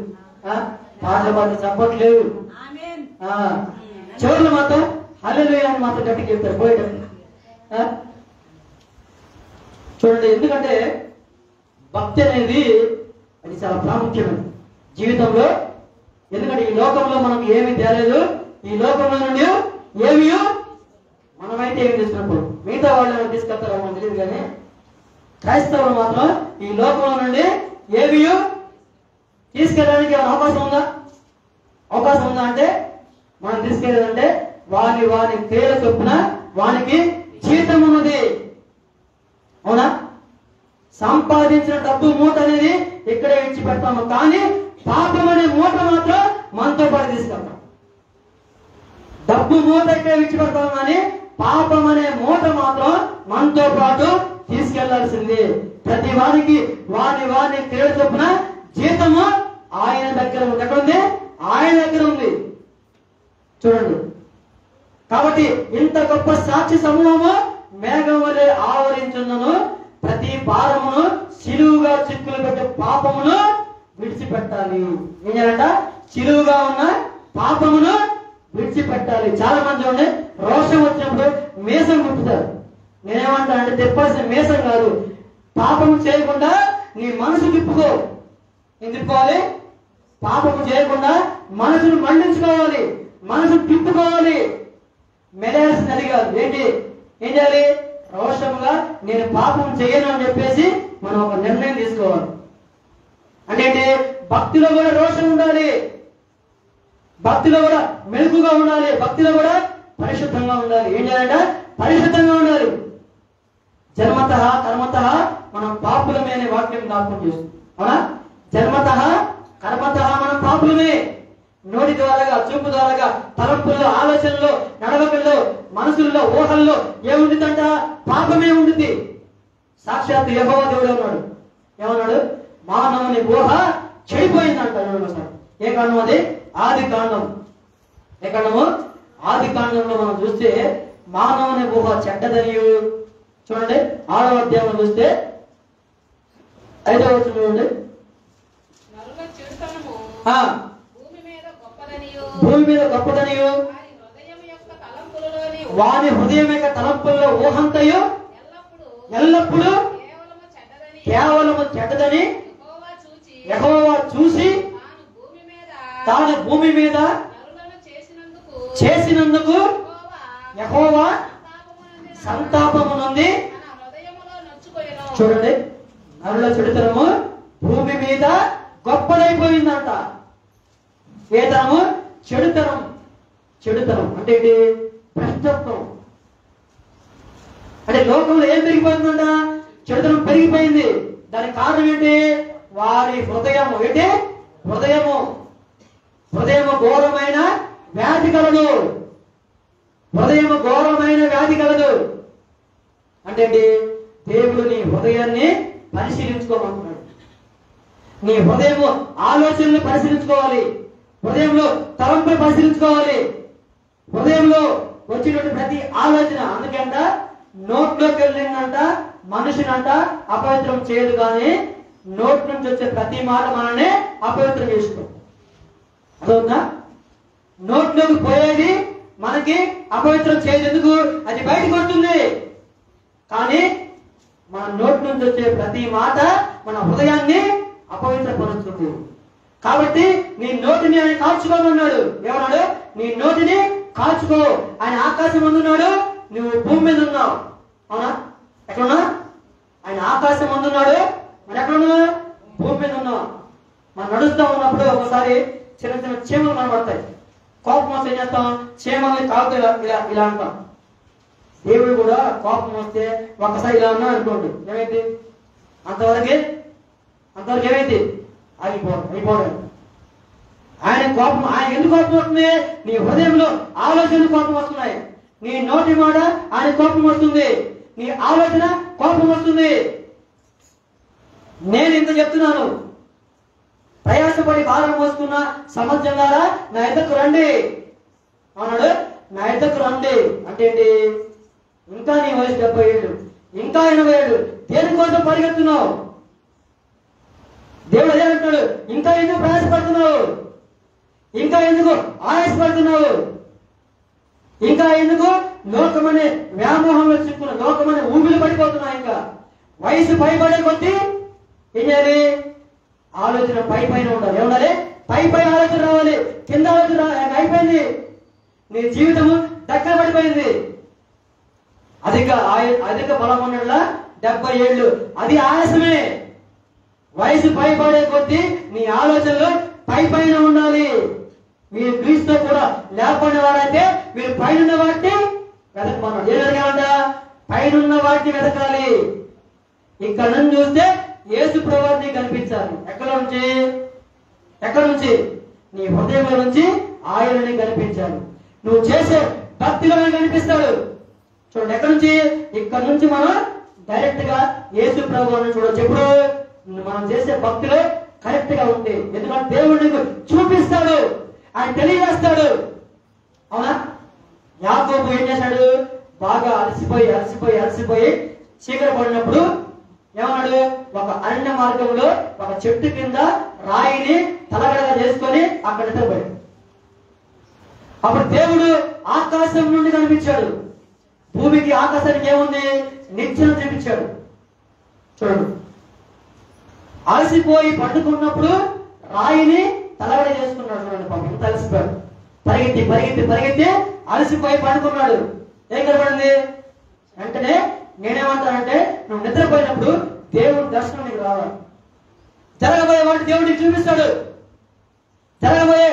పాటలు చెప్పట్లేదు. చివరిలో మాత్రం హల్లెలూయా అని మాత్రం గట్టిగా చెప్తారు పోయేటప్పుడు. చూడండి, ఎందుకంటే భక్తి అనేది అది చాలా ప్రాముఖ్యమైనది జీవితంలో. ఎందుకంటే ఈ లోకంలో మనకు ఏమీ తేలేదు. ఈ లోకంలో నుండి ఏమీ మనమైతే ఏమి తీసుకున్నప్పుడు మిగతా వాళ్ళని తీసుకెళ్తారో మనకు తెలియదు, కానీ క్రైస్తవులు మాత్రం ఈ లోకంలో నుండి ఏమీ తీసుకెళ్ళడానికి ఏమైనా అవకాశం ఉందా? అవకాశం ఉందా అంటే మనం తీసుకెళ్ళాలంటే వాని క్రియల చొప్పున వానికి జీతం ఉన్నది. అవునా? సంపాదించిన డబ్బు మూట అనేది ఇక్కడే విడిచిపెడతాము, కానీ పాపం అనే మూట మాత్రం మనతో పాటు తీసుకెళ్తాం. డబ్బు మూట ఇక్కడే విడిచిపెడతాము, కానీ పాపం అనే మూట మాత్రం మనతో పాటు తీసుకెళ్లాల్సిందే. ప్రతి వారికి వాని క్రియల చొప్పున జీతము ఆయన దగ్గర ఉంది. ఎక్కడ ఉంది? ఆయన దగ్గర ఉంది. చూడండి, కాబట్టి ఇంత గొప్ప సాక్షి సమూహము మేఘం వలె ఆవరించున్నను, ప్రతి భారమును సిలువుగా చిక్కులు పెట్టే పాపమును విడిచిపెట్టాలి. ఏం చేయాలంట? సిలువుగా ఉన్న పాపమును విడిచిపెట్టాలి. చాలా మంది చూడండి, రోషం వచ్చినప్పుడు మీసం కుట్టుతారు. నేనేమంటా అంటే తిప్పాల్సిన మీసం కాదు, పాపము చేయకుండా నీ మనసు తిప్పుకో. ఏం తిప్పుకోవాలి? పాపము చేయకుండా మనసును మండించుకోవాలి, మనసు తిప్పుకోవాలి. మెలేయాల్సింది అది కాదు. ఏంటి? ఏం చేయాలి? రోషంగా నేను పాపం చేయను అని చెప్పేసి మనం ఒక నిర్ణయం తీసుకోవాలి. అంటే ఏంటి? భక్తిలో కూడా రోషం ఉండాలి, భక్తిలో కూడా మెలుగుగా ఉండాలి, భక్తిలో కూడా పరిశుద్ధంగా ఉండాలి. ఏం చేయాలంట? పరిశుద్ధంగా ఉండాలి. జన్మత కర్మత మనం పాపులమే అనే వాక్యం జ్ఞాపకం చేస్తుంది. అవునా? జన్మత కర్మత మనం పాపులమే. నోటి ద్వారాగా, చూపు ద్వారాగా, తలంపుల్లో, ఆలోచనలో, నడవకల్లో, మనసుల్లో, ఊహల్లో ఏముంటుందంట? పాపమే ఉంటుంది. సాక్షాత్ యెహోవా దేవుడు అన్నాడు. ఏమన్నాడు? మానవుని ఊహ చెడిపోయిందంట. ఏ కారణం అది? ఆది కాండం. ఏ కారణము? ఆది కాండంలో మనం చూస్తే మానవుని ఊహ చెడ్డదనియు. చూడండి, 6వ అధ్యాయంలో చూస్తే 5వ వచనం చూడండి. భూమి మీద గొప్పదనియు వాని హృదయం యొక్క తలంపుల్లో ఊహంతయు ఎల్లప్పుడూ కేవలము చెడ్డదని యెహోవా చూసి తాను భూమి మీద చేసినందుకు యెహోవా సంతాపము నుండి. చూడండి, నరుల చెడుతనము భూమి మీద గొప్పదైపోయిందంట. ఏ తనము? చెడుతనం. చెడుతనం అంటే ఏంటి? భ్రష్టత్వం. అంటే లోకంలో ఏం పెరిగిపోయిందంట? చెడుతనం పెరిగిపోయింది. దానికి కారణం ఏంటి? వారి హృదయము. ఏంటి? హృదయము. హృదయము ఘోరమైన వ్యాధి కలదు. హృదయము ఘోరమైన వ్యాధి కలదు అంటే ఏంటి? దేవుడు నీ హృదయాన్ని పరిశీలించుకోమంటున్నాడు. నీ హృదయము ఆలోచనలు పరిశీలించుకోవాలి, హృదయంలో తలంపులు పరిశీలించుకోవాలి, హృదయంలో వచ్చినటువంటి ప్రతి ఆలోచన. అందుకంట నోట్లోకి వెళ్ళిందంట మనిషినంట అపవిత్రం చేయదు, కానీ నోట్ నుంచి వచ్చే ప్రతి మాట మనల్ని అపవిత్రం చేసుకో. అదవునా? నోట్లోకి పోయేది మనకి అపవిత్రం చేయదు. ఎందుకు? అది బయటకు వస్తుంది. కానీ మన నోటి నుంచి వచ్చే ప్రతి మాట మన హృదయాన్ని అపవిత్రపరుస్తుంది. కాబట్టి నీ నోటిని ఆయన కాల్చుకోమన్నాడు. ఏమన్నాడు? నీ నోటిని కాల్చుకో. ఆయన ఆకాశం అందున్నాడు, నువ్వు భూమి మీద ఉన్నావు. అవునా? ఎక్కడున్నా? ఆయన ఆకాశం అందున్నాడు, మరి ఎక్కడున్నా? భూమి మీద ఉన్నావు. మనం నడుస్తూ ఉన్నప్పుడు ఒకసారి చిన్న చిన్న చీమలు కనబడతాయి. కోపం వస్తే ఏం చేస్తాం? చీమల్ని కాలుతో ఇలా అంటాం. దేవుడు కూడా కోపం వస్తే ఒకసారి ఇలా అన్నా అనుకోండి, ఏమైంది? అంతవరకు ఏమైంది? అయిపోవడం. ఆయన కోపం, ఆయన ఎందుకు కోపం వస్తుంది? నీ హృదయంలో ఆలోచనలు కోపం వస్తున్నాయి. నీ నోటి మాట ఆయన కోపం వస్తుంది, నీ ఆలోచన కోపం వస్తుంది. నేను ఇంత చెప్తున్నాను, ప్రయాసపడి భారం మోస్తున్న సమర్థంగారా నా ఎద్దకు రండి అన్నాడు. నా ఎద్దకు రండి అంటే ఏంటి? ఇంకా నీ వయసు 70 ఏళ్ళు, ఇంకా 80 ఏళ్ళు, దేనికోసం పరిగెత్తున్నావు? దేవుడు అదే అంటున్నాడు, ఇంకా ఎందుకు ప్రయాసపడుతున్నావు? ఇంకా ఎందుకు ఆయాసపడుతున్నావు? ఇంకా ఎందుకు లోకమనే వ్యామోహంలో చిక్కున్నావు? లోకమనే ఊపిరి పడిపోతున్నావు. ఇంకా వయసు పైబడే కొద్దీ ఏం చేయాలి? ఆలోచన పైన ఉండాలి. ఏముండాలి? పై ఆలోచన రావాలి, కింద ఆలోచన అయిపోయింది. నీ జీవితము దగ్గర పడిపోయింది. అధిక బలం ఉండలా 70 ఏళ్ళు, అది ఆయాసమే. వయసు పైబడే కొద్దీ నీ ఆలోచనలు పైన ఉండాలి. మీరు క్రీస్తు కూడా లేకపోయిన వారైతే మీరు పైన వాటిని వెతకమన్నాడు. ఏం వెతకాలంట? పైన వాటిని వెతకాలి. ఇక్కడ నుంచి చూస్తే యేసు ప్రభువుని కనిపించాలి. ఎక్కడ నుంచి? నీ హృదయంలో నుంచి ఆయనని కనిపించాలి. నువ్వు చేసే భక్తిలో కనిపిస్తాడు. చూడండి, ఎక్కడి నుంచి? ఇక్కడ నుంచి మనం డైరెక్ట్ గా యేసు ప్రభువుని చూడొచ్చు. ఎప్పుడు మనం చేసే భక్తిలో కరెక్ట్ గా ఉంది. ఎందుకంటే దేవుడు నీకు చూపిస్తాడు, ఆయన తెలియజేస్తాడు. అవునా? యాకోబు ఏం చేశాడు? బాగా అలసిపోయి చీకటి పడినప్పుడు ఏమన్నాడు? ఒక అరణ్య మార్గంలో ఒక చెట్టు కింద రాయిని తలగడగా చేసుకొని అక్కడ నిద్రపోయాడు. అప్పుడు దేవుడు ఆకాశం నుండి కనిపించాడు. భూమికి ఆకాశానికి ఏముంది? నిచ్చెన చూపించాడు. చూడండి, అలసిపోయి పడుకున్నప్పుడు రాయిని తలగడ చేసుకున్నాడు. చూడండి, పాపం ఎంత అలసిపోయాడు. పరిగెత్తి అలసిపోయి పడుకున్నాడు. ఏం కనబడింది? వెంటనే నేనేమంటానంటే, నువ్వు నిద్రపోయినప్పుడు దేవుడి దర్శనం నీకు రావాలి. జరగబోయే వాటి దేవుడు నీకు చూపిస్తాడు. జరగబోయే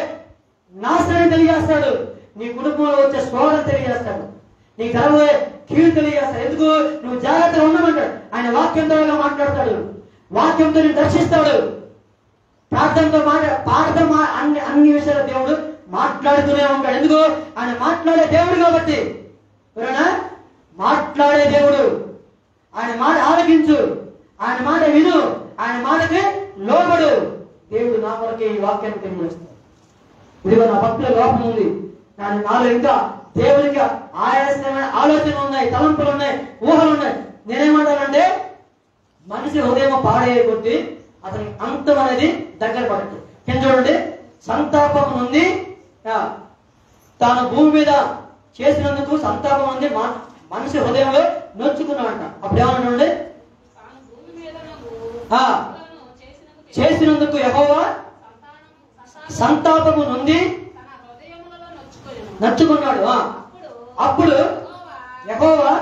నాశనాన్ని తెలియజేస్తాడు. నీ కుటుంబంలో వచ్చే శోధన తెలియజేస్తాడు. నీకు జరగబోయే కీడు తెలియజేస్తాడు. ఎందుకు? నువ్వు జాగ్రత్తగా ఉండమంటాడు. ఆయన వాక్యంతో మాట్లాడతాడు, వాక్యంతో నేను దర్శిస్తాడు. ప్రార్థనతో పాటతో అన్ని విషయాలు దేవుడు మాట్లాడుతూనే ఉంటాడు. ఎందుకు? ఆయన మాట్లాడే దేవుడు కాబట్టి. ఎవరైనా మాట్లాడే దేవుడు. ఆయన మాట ఆలకించు, ఆయన మాట విను, ఆయన మాటకి లోబడు. దేవుడు నా కొరకే ఈ వాక్యాన్ని తెలియజేస్తాడు. ఇదిగో నా భక్తుల లోపం ఉంది, నాలో ఇంకా దేవునికి ఆయాసమైన ఆలోచన ఉన్నాయి, తలంపులు ఉన్నాయి, ఊహలు ఉన్నాయి. నేనేమంటానంటే, మనిషి హృదయం పాడయ్యే కొద్దీ అతనికి అంతం అనేది దగ్గర పడదు. కింద చూడండి, సంతాపం నుండి తాను భూమి మీద చేసినందుకు సంతాపం ఉంది మనిషి హృదయంలో నొచ్చుకున్నాడంట. అప్పుడు ఏమన్నాడు? చేసినందుకు యెహోవా సంతాపము నుండి నచ్చుకున్నాడు. అప్పుడు యెహోవా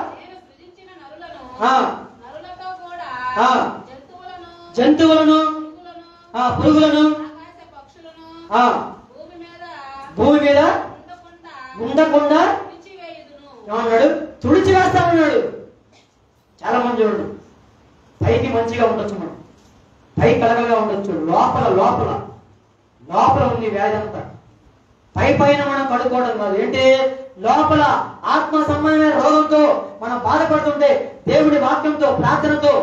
జంతువులను పురుగులను భూమి మీద ఉండకుండా ఏమన్నాడు? తుడిచివేస్తామన్నాడు. చాలా మంది చూడండి, పైకి మంచిగా ఉండొచ్చు, మనం పై కలగలుగా ఉండొచ్చు, లోపల ఉంది వ్యాధి అంతా. పైన మనం కడుక్కోవడం కాదు. ఏంటి? లోపల ఆత్మ సంబంధమైన రోగంతో మనం బాధపడుతుంటే దేవుడి వాక్యంతో, ప్రార్థనతో,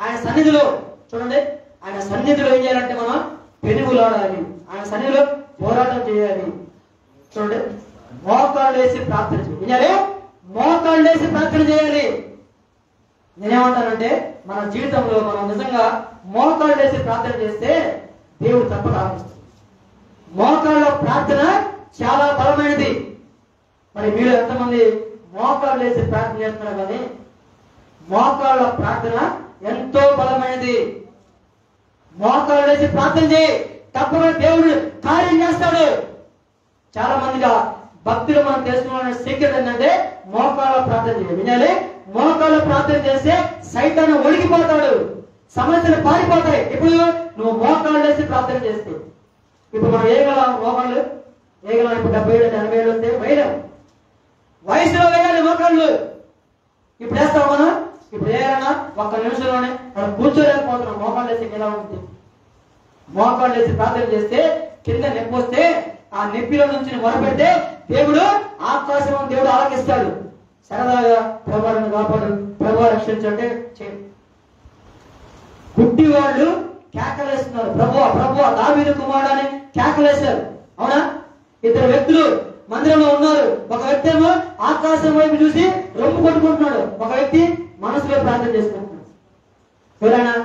ఆయన సన్నిధిలో చూడండి, ఆయన సన్నిధిలో ఏం చేయాలంటే మనం పెనుగులాడాలి, ఆయన సన్నిధిలో పోరాటం చేయాలి. చూడండి, మోకాళ్ళు వేసి ప్రార్థన చేయాలి. మోకాళ్ళు వేసి ప్రార్థన చేయాలి. నేనేమంటానంటే, మన జీవితంలో మనం నిజంగా మోకాళ్ళు వేసి ప్రార్థన చేస్తే దేవుడు తప్పక ఆలోచిస్తాడు. మోకాళ్ళ ప్రార్థన చాలా బలమైనది. మరి మీరు ఎంతమంది మోకాళ్ళు వేసి ప్రార్థన చేస్తున్నారు? కానీ మోకాళ్ళ ప్రార్థన ఎంతో బలమైనది. మోకాళ్ళు వేసి ప్రార్థన చేయి, తప్పకుండా దేవుడు కార్యం చేస్తాడు. చాలా మందిగా భక్తులు మనం తెలుసుకున్న సీక్రెట్ ఏంటంటే మోకాళ్ళ ప్రార్థన చేయాలి. వినాలి, మోకాళ్ళ ప్రార్థన చేస్తే సైతాను ఒడిగిపోతాడు, సమస్యలు పారిపోతాయి. ఇప్పుడు నువ్వు మోకాళ్ళు వేసి ప్రార్థన చేస్తే, ఇప్పుడు మనం వేయగలం మోకాళ్ళు వేయగలం. ఇప్పుడు 70 ఏళ్ళు 80 ఏళ్ళు వస్తే వేయలేం, వయసులో వేయాలి మోకాళ్ళు. ఇప్పుడు వేస్తాం మనం. ఇప్పుడు వేయాలన్నా ఒక్క నిమిషంలోనే మనం కూర్చోలేకపోతున్నాం. మోకాళ్ళు వేసి ఎలా ఉంటుంది? మోకాళ్ళు వేసి ప్రార్థన చేస్తే కింద నొప్పి వస్తే ఆ నొప్పిలో నుంచి మొరపెడితే దేవుడు ఆకాశం దేవుడు ఆలకిస్తాడు. సరదాగా ప్రభువును కాపాడు, ప్రభు రక్షించంటే గుడ్డి వాళ్ళు కేకలేస్తున్నారు, ప్రభువా దావీదు కుమారుడు అని కేకలేశారు. అవునా? ఇద్దరు వ్యక్తులు మందిరంలో ఉన్నారు. ఒక వ్యక్తి ఏమో ఆకాశం వైపు చూసి రొమ్ము కొట్టుకుంటున్నాడు, ఒక వ్యక్తి మనసులో ప్రార్థన చేసుకుంటున్నాడు. ఎవరైనా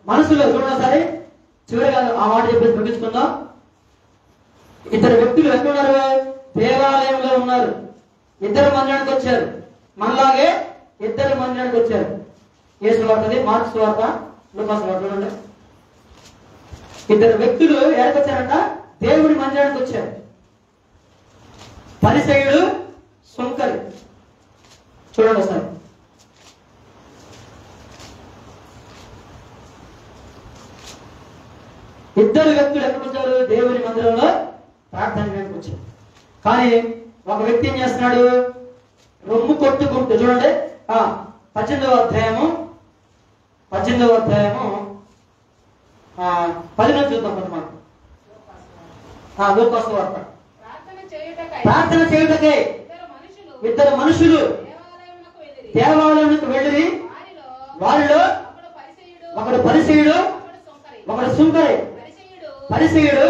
మనసులో చూడండి. సరే, చివరిగా ఆ మాట చెప్పేసి ముగించుకుందాం. ఇద్దరు వ్యక్తులు ఎక్కడున్నారు? దేవాలయంలో ఉన్నారు. ఇద్దరు మందిరానికి వచ్చారు. మనలాగే ఇద్దరు మందిరానికి వచ్చారు. యేసు వార్తది, మార్క్స్ వార్త, లూకాసు వార్త. చూడండి, ఇద్దరు వ్యక్తులు ఎక్కడికి వచ్చారంట? దేవుడి మందిరానికి వచ్చారు. పరిసయ్యుడు, సుంకరి. చూడండి ఒకసారి. ఇద్దరు వ్యక్తులు ఎక్కడికి వచ్చారు? దేవుడి మందిరంలో ప్రార్థన చేయడానికి వచ్చారు. కానీ ఒక వ్యక్తి ఏం చేస్తున్నాడు? రొమ్ము కొట్టుకుంటూ. చూడండి, 18వ అధ్యాయము 10 చూద్దాం కొంతమంది. లూకాసు వార్త. ప్రార్థన చేయుటకై ఇద్దరు మనుషులు దేవాలయమునకు వెళ్ళి వారిలో ఒకడు పరిసయ్యుడు, ఒకడు సుంకరి. పరిసయ్యుడు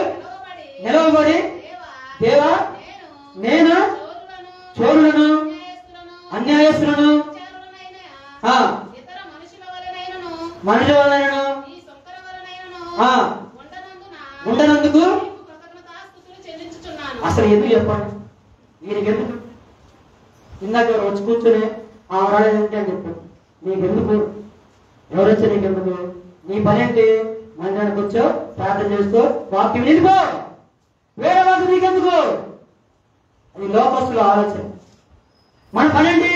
నిలవబడి, దేవా నేను చోరులను అన్యాయస్తులను మనుషుల వలనను ఉండనందుకు అసలు ఎందుకు చెప్పండి? వీరికి ఎందుకు? ఇందాక వచ్చి కూర్చొని రాలేదంటే అని చెప్పాడు. నీకెందుకు? ఎవరు వచ్చా నీకెందుకు? నీ పని ఏంటి? మందిరానికి వచ్చో ప్రార్థన చేస్తూ వాక్యం నిలుపో, వేరే వాళ్ళు నీకెందుకు? అది లోకస్తుల ఆలోచన. మన పని ఏంటి?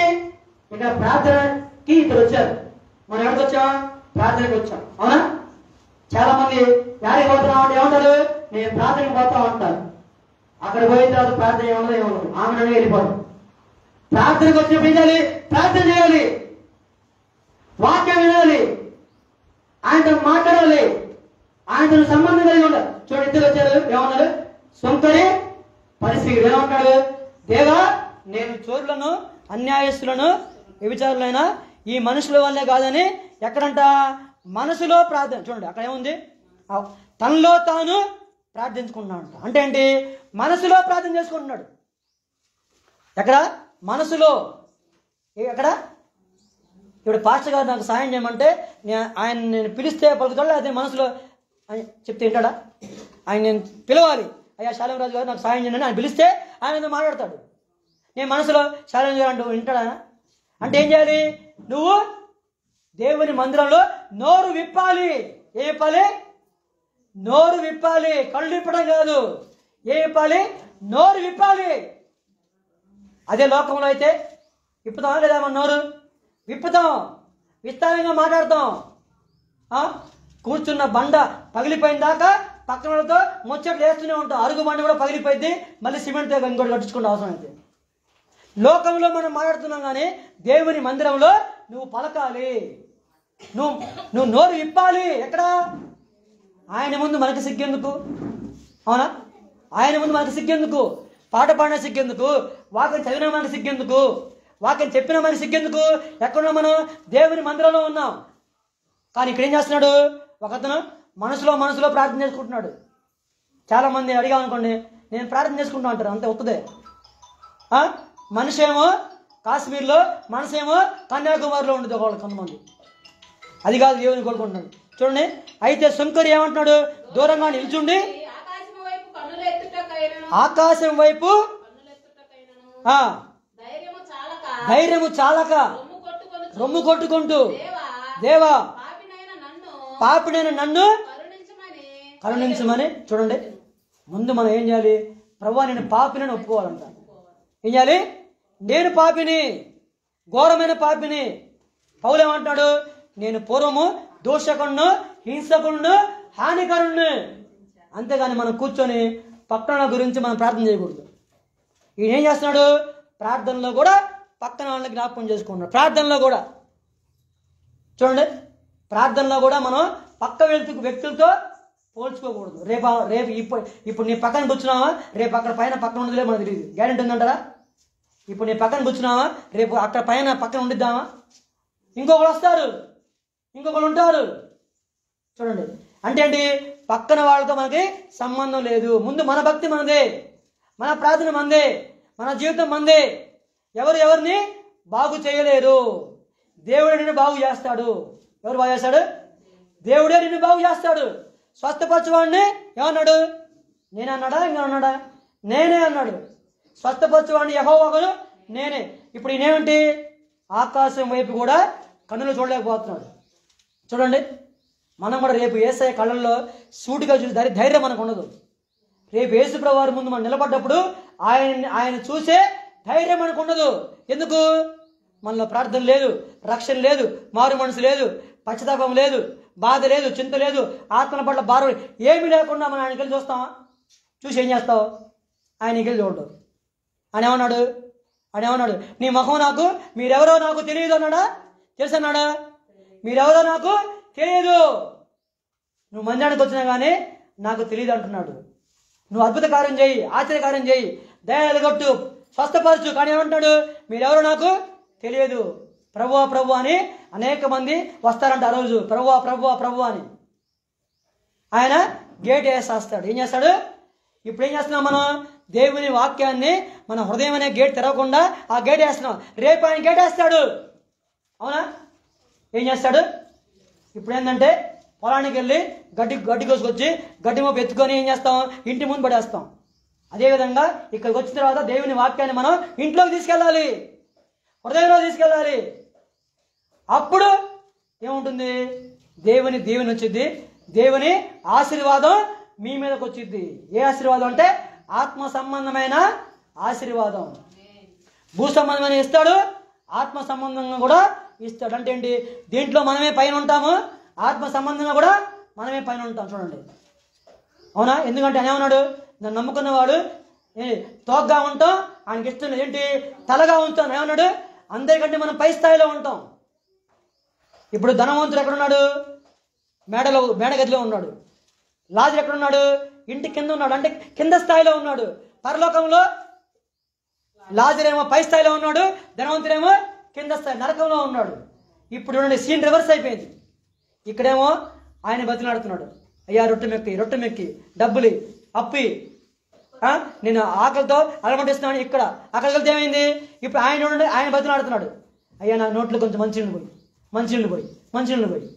ఇక్కడ ప్రార్థనకి ఇద్దరు వచ్చారు, మనం ఎక్కడికి వచ్చాం? ప్రార్థనకి వచ్చాం, అవునా? చాలా మంది యాడికి పోతున్నాం అంటే ఏమంటారు? నేను ప్రార్థనకి పోతా ఉంటాను. అక్కడ పోయిన తర్వాత ప్రార్థన ఏమన్నదో ఆమె వెళ్ళిపోతాం. ప్రార్థనకు వచ్చినప్పుడు ఏం చేయాలి? ప్రార్థన చేయాలి, వాక్యం వినాలి, ఆయనతో మాట్లాడాలి, ఆయనతో సంబంధం కలిగి ఉండాలి. చూడండి, ఇద్దరు వచ్చారు, ఏమన్నారు? సొంతని పరిస్థితి ఏమంటాడు? దేవా నేను చోరులను అన్యాయస్తులను వ్యభిచారులైన ఈ మనుషుల వల్లే కాదని ఎక్కడంట? మనసులో ప్రార్థన. చూడండి అక్కడ ఏముంది? తనలో తాను ప్రార్థించుకుంటున్నాడు. అంటే ఏంటి? మనసులో ప్రార్థన చేసుకుంటున్నాడు. ఎక్కడ? మనసులో. ఎక్కడ? ఇప్పుడు పాస్టర్ గారు నాకు సాయం చేయమంటే నేను పిలిస్తే పలుకుతాడు, అదే మనసులో అని చెప్తే వింటాడా? ఆయన నేను పిలవాలి, అయ్యా శాలింరాజు గారు నాకు సాయం చేయండి ఆయన పిలిస్తే ఆయన మాట్లాడతాడు. నేను మనసులో శాలిం గారు అంటూ వింటాడా? అంటే ఏం చేయాలి? నువ్వు దేవుని మందిరంలో నోరు విప్పాలి. ఏ విప్పాలి? నోరు విప్పాలి. కళ్ళు విప్పడం కాదు. ఏ విప్పాలి? నోరు విప్పాలి. అదే లోకంలో అయితే విప్పుతాం లేదా? మన నోరు విప్పుతాం, విస్తారంగా మాట్లాడతాం. కూర్చున్న బండ పగిలిపోయిన దాకా పక్కనతో ముచ్చట్లు వేస్తూనే ఉంటాం. అరుగు బండ కూడా పగిలిపోయింది, మళ్ళీ సిమెంట్తో ఇంకోటి కట్టించుకుంటే అవసరం అయితే. లోకంలో మనం మాట్లాడుతున్నాం, కానీ దేవుని మందిరంలో నువ్వు పలకాలి, నువ్వు నోరు విప్పాలి. ఎక్కడ? ఆయన ముందు మనకు సిగ్గెందుకు? అవునా? ఆయన ముందు మనకు సిగ్గెందుకు? పాట పాడిన సిగ్గెందుకు? వాక్యం చదివిన మనకు సిగ్గెందుకు? వాక్యం చెప్పిన మనకు సిగ్గెందుకు? ఎక్కడున్నా మనం? దేవుని మందిరంలో ఉన్నాం. కానీ ఇక్కడ ఏం చేస్తున్నాడు? ఒకతను మనసులో ప్రార్థన చేసుకుంటున్నాడు. చాలా మంది అడిగామనుకోండి, నేను ప్రార్థన చేసుకుంటా అంటారు, అంతే ఒక్కదే. మనిషి ఏమో కాశ్మీర్లో, మనసేమో కన్యాకుమారిలో ఉండదు కొంతమంది. అది కాదు దేవుని కోరుకుంటున్నాడు. చూడండి, అయితే శంకర్ ఏమంటున్నాడు? దూరంగా నిల్చుండి ఆకాశం వైపు ధైర్యము చాలక రొమ్ము కొట్టుకుంటూ, దేవా పాపినైన నన్ను కరుణించమని. చూడండి, ముందు మనం ఏం చేయాలి? ప్రభువా నేను పాపిని ఒప్పుకోవాలంట. ఏం చేయాలి? నేను పాపిని, ఘోరమైన పాపిని. పౌలు ఏమంటున్నాడు? నేను పూర్వము దోషకుణ్ణు, హింసకుణ్ణు, హానికరుణ్ణి. అంతేగాని మనం కూర్చొని పక్కన గురించి మనం ప్రార్థన చేయకూడదు. ఈయన ఏం చేస్తున్నాడు? ప్రార్థనలో కూడా పక్కన వాళ్ళని జ్ఞాపకం చేసుకుంటున్నాడు. ప్రార్థనలో కూడా చూడండి, ప్రార్థనలో కూడా మనం పక్క వ్యక్తులతో పోల్చుకోకూడదు. రేపు ఇప్పుడు నీ పక్కన కూర్చున్నావా, రేపు అక్కడ పక్కన ఉండదులే మనకు తెలియదు. గ్యారెంటీ ఉందంటారా? ఇప్పుడు నీ పక్కన కూర్చున్నావా, రేపు అక్కడ పక్కన ఉండిద్దామా? ఇంకొకరు వస్తారు, ఇంకొకరు ఉంటారు. చూడండి, అంటే ఏంటి? పక్కన వాళ్ళతో మనకి సంబంధం లేదు. ముందు మన భక్తి మనదే, మన ప్రార్థన మనదే, మన జీవితం మనదే. ఎవరిని బాగు చేయలేరు. దేవుడే నిన్ను బాగు చేస్తాడు. ఎవరు బాగు చేస్తాడు? దేవుడే నిన్ను బాగు చేస్తాడు. స్వస్థపరచువాడిని ఏమన్నాడు? నేనే అన్నాడా? ఇంకా అన్నాడా? నేనే అన్నాడు. స్వస్థపరచువాడిని యెహోవాను నేనే. ఇప్పుడు ఈయనేమిటి? ఆకాశం వైపు కూడా కన్నులు చూడలేకపోతున్నాడు. చూడండి, మనం కూడా రేపు యేసయ్య కళ్ళల్లో సూటిగా చూసి ధైర్యం మనకు ఉండదు. రేపు యేసుప్రభువు వారి ముందు మనం నిలబడ్డప్పుడు ఆయన చూసే ధైర్యం మనకు ఉండదు. ఎందుకు? మనలో ప్రార్థన లేదు, రక్షణ లేదు, మారు మనసు లేదు, పశ్చాత్తాపం లేదు, బాధ లేదు, చింత లేదు, ఆత్మల పట్ల భారం ఏమీ లేకుండా మనం ఆయనకి వెళ్ళి చూస్తామా? చూసి ఏం చేస్తావు? ఆయనకి వెళ్ళి చూడటం. ఆయన ఏమన్నాడు? నీ ముఖం నాకు, మీరెవరో నాకు తెలియదు అన్నాడా? తెలుసు అన్నాడా? మీరెవరో నాకు తెలియదు. నువ్వు మందిరానికి వచ్చినా కానీ నాకు తెలియదు అంటున్నాడు. నువ్వు అద్భుత కార్యం చేయి, ఆశ్చర్యకార్యం చేయి, దయగొట్టు, స్వస్థపరచు, కానీ ఏమంటాడు? మీరెవరో నాకు తెలియదు. ప్రభువా ప్రభు అని అనేక మంది వస్తారంట ఆ రోజు. ప్రభువా ప్రభువా ప్రభు అని. ఆయన గేట్ వేసేస్తాడు. ఏం చేస్తాడు? ఇప్పుడు ఏం చేస్తున్నాం మనం? దేవుని వాక్యాన్ని మన హృదయం అనే గేట్ తెరవకుండా ఆ గేట్ వేస్తున్నాం. రేపు ఆయన గేట్ వేస్తాడు. అవునా? ఏం చేస్తాడు? ఇప్పుడు ఏంటంటే పొలానికి వెళ్ళి గడ్డి కోసుకొచ్చి గడ్డి మోపు ఎత్తుకొని ఏం చేస్తాం? ఇంటి ముందు పడేస్తాం. అదేవిధంగా ఇక్కడికి వచ్చిన తర్వాత దేవుని వాక్యాన్ని మనం ఇంట్లోకి తీసుకెళ్ళాలి, హృదయంలో తీసుకెళ్ళాలి. అప్పుడు ఏముంటుంది? దేవుని వచ్చింది. దేవుని ఆశీర్వాదం మీ మీదకి వచ్చింది. ఏ ఆశీర్వాదం అంటే ఆత్మ సంబంధమైన ఆశీర్వాదం. భూ సంబంధమైన ఇస్తాడు, ఆత్మ సంబంధంగా కూడా ఇస్తాడు. అంటే ఏంటి? దీంట్లో మనమే పైన ఉంటాము, ఆత్మ సంబంధంగా కూడా మనమే పైన ఉంటాం. చూడండి, అవునా? ఎందుకంటే ఆయన ఏమన్నాడు? నన్ను నమ్ముకున్నవాడు తోగ్గా ఉంటాం, ఆయనకి ఇష్టం ఏంటి? తలగా ఉంటాం. ఏమన్నాడు? అందరికంటే మనం పై స్థాయిలో ఉంటాం. ఇప్పుడు ధనవంతుడు ఎక్కడున్నాడు? మేడగదిలో ఉన్నాడు. లాజరు ఎక్కడున్నాడు? ఇంటి కింద ఉన్నాడు, అంటే కింద స్థాయిలో ఉన్నాడు. పరలోకంలో లాజరేమో పై స్థాయిలో ఉన్నాడు, ధనవంతుడేమో కింద స్థాయి నరకంలో ఉన్నాడు. ఇప్పుడు చూడండి, సీన్ రివర్స్ అయిపోయింది. ఇక్కడేమో ఆయన బతిలాడుతున్నాడు, అయ్యా రొట్టె మెక్కి డబ్బులు అప్పి నేను ఆకలితో అలమటిస్తున్నాను. ఇక్కడ అక్కడికి వెళ్తే ఏమైంది? ఇప్పుడు ఆయన బతిలాడుతున్నాడు, అయ్యా నా నోట్లో కొంచెం మంచినీళ్ళు పోయి